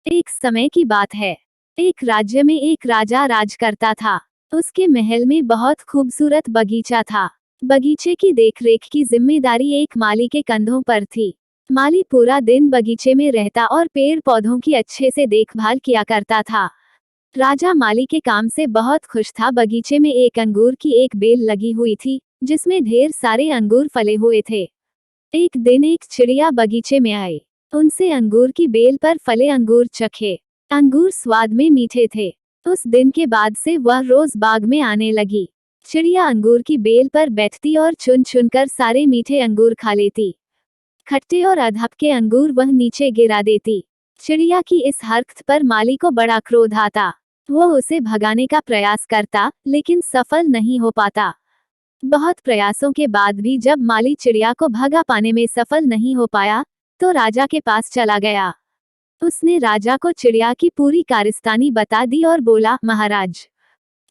एक समय की बात है। एक राज्य में एक राजा राज करता था। उसके महल में बहुत खूबसूरत बगीचा था। बगीचे की देखरेख की जिम्मेदारी एक माली के कंधों पर थी। माली पूरा दिन बगीचे में रहता और पेड़ पौधों की अच्छे से देखभाल किया करता था। राजा माली के काम से बहुत खुश था। बगीचे में एक अंगूर की एक बेल लगी हुई थी, जिसमें ढेर सारे अंगूर फले हुए थे। एक दिन एक चिड़िया बगीचे में आई। उनसे अंगूर की बेल पर फले अंगूर चखे। अंगूर स्वाद में मीठे थे। उस दिन के बाद से वह रोज बाग में आने लगी। चिड़िया अंगूर की बेल पर बैठती और चुन चुनकर सारे मीठे अंगूर खा लेती। खट्टे और अधप के अंगूर वह नीचे गिरा देती। चिड़िया की इस हरकत पर माली को बड़ा क्रोध आता। वो उसे भगाने का प्रयास करता, लेकिन सफल नहीं हो पाता। बहुत प्रयासों के बाद भी जब माली चिड़िया को भगा पाने में सफल नहीं हो पाया, तो राजा के पास चला गया। उसने राजा को चिड़िया की पूरी कारस्तानी बता दी और बोला, महाराज,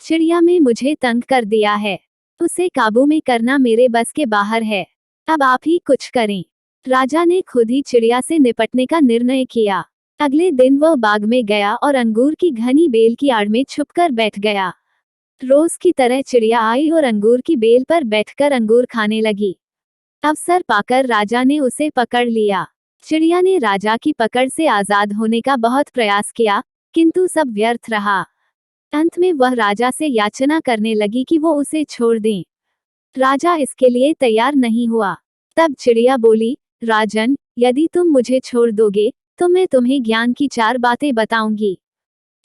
चिड़िया में मुझे तंग कर दिया है। उसे काबू में करना मेरे बस के बाहर है। अब आप ही कुछ करें। राजा ने खुद ही चिड़िया से निपटने का निर्णय किया। अगले दिन वह बाग में गया और अंगूर की घनी बेल की आड़ में छुपकर बैठ गया। रोज की तरह चिड़िया आई और अंगूर की बेल पर बैठकर अंगूर खाने लगी। अवसर पाकर राजा ने उसे पकड़ लिया। चिड़िया ने राजा की पकड़ से आजाद होने का बहुत प्रयास किया, किंतु सब व्यर्थ रहा। अंत में वह राजा से याचना करने लगी कि वो उसे छोड़ दें। राजा इसके लिए तैयार नहीं हुआ। तब चिड़िया बोली, राजन, यदि तुम मुझे छोड़ दोगे तो मैं तुम्हें ज्ञान की 4 बातें बताऊंगी।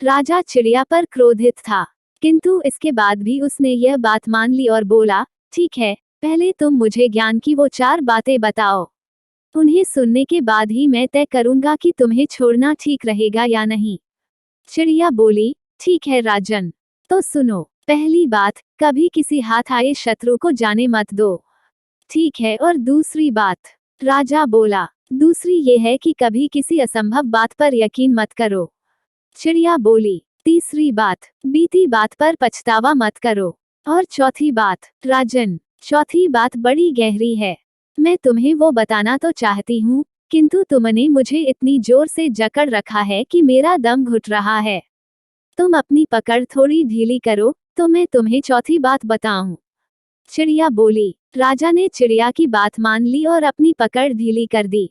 राजा चिड़िया पर क्रोधित था, किंतु इसके बाद भी उसने यह बात मान ली और बोला, ठीक है, पहले तुम मुझे ज्ञान की वो 4 बातें बताओ। उन्हें सुनने के बाद ही मैं तय करूंगा कि तुम्हें छोड़ना ठीक रहेगा या नहीं। चिड़िया बोली, ठीक है राजन, तो सुनो। पहली बात, कभी किसी हाथ आए शत्रु को जाने मत दो। ठीक है, और दूसरी बात? राजा बोला, दूसरी ये है कि कभी किसी असंभव बात पर यकीन मत करो। चिड़िया बोली, तीसरी बात, बीती बात पर पछतावा मत करो। और चौथी बात? राजन, चौथी बात बड़ी गहरी है। मैं तुम्हें वो बताना तो चाहती हूँ, किंतु तुमने मुझे इतनी जोर से जकड़ रखा है कि मेरा दम घुट रहा है। तुम अपनी पकड़ थोड़ी ढीली करो तो मैं तुम्हें चौथी बात बताऊं। चिड़िया बोली। राजा ने चिड़िया की बात मान ली और अपनी पकड़ ढीली कर दी।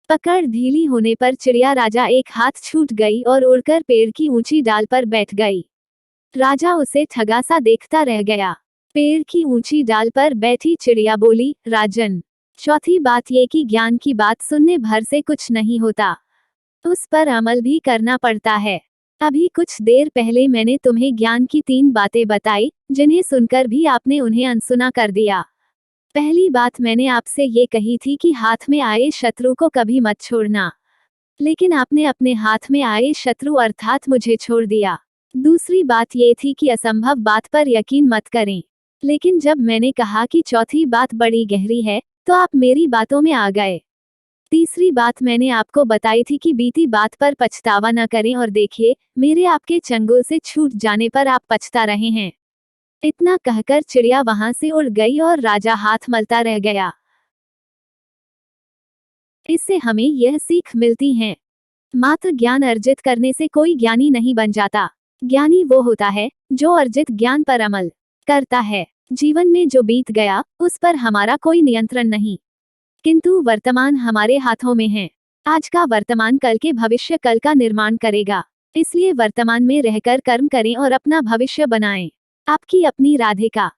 पकड़ ढीली होने पर चिड़िया राजा एक हाथ छूट गई और उड़कर पेड़ की ऊंची डाल पर बैठ गई। राजा उसे ठगा सा देखता रह गया। पेड़ की ऊंची डाल पर बैठी चिड़िया बोली, राजन, चौथी बात ये कि ज्ञान की बात सुनने भर से कुछ नहीं होता, उस पर अमल भी करना पड़ता है। अभी कुछ देर पहले मैंने तुम्हें ज्ञान की 3 बातें बताई, जिन्हें सुनकर भी आपने उन्हें अनसुना कर दिया। पहली बात मैंने आपसे ये कही थी कि हाथ में आए शत्रु को कभी मत छोड़ना, लेकिन आपने अपने हाथ में आए शत्रु अर्थात मुझे छोड़ दिया। दूसरी बात ये थी कि असंभव बात पर यकीन मत करें, लेकिन जब मैंने कहा कि चौथी बात बड़ी गहरी है, तो आप मेरी बातों में आ गए। तीसरी बात मैंने आपको बताई थी कि बीती बात पर पछतावा न करें, और देखिए, मेरे आपके चंगुल से छूट जाने पर आप पछता रहे हैं। इतना कहकर चिड़िया वहां से उड़ गई और राजा हाथ मलता रह गया। इससे हमें यह सीख मिलती है, मात्र ज्ञान अर्जित करने से कोई ज्ञानी नहीं बन जाता। ज्ञानी वो होता है जो अर्जित ज्ञान पर अमल करता है। जीवन में जो बीत गया उस पर हमारा कोई नियंत्रण नहीं, किंतु वर्तमान हमारे हाथों में है। आज का वर्तमान कल के भविष्य कल का निर्माण करेगा। इसलिए वर्तमान में रहकर कर्म करें और अपना भविष्य बनाएं। आपकी अपनी राधिका।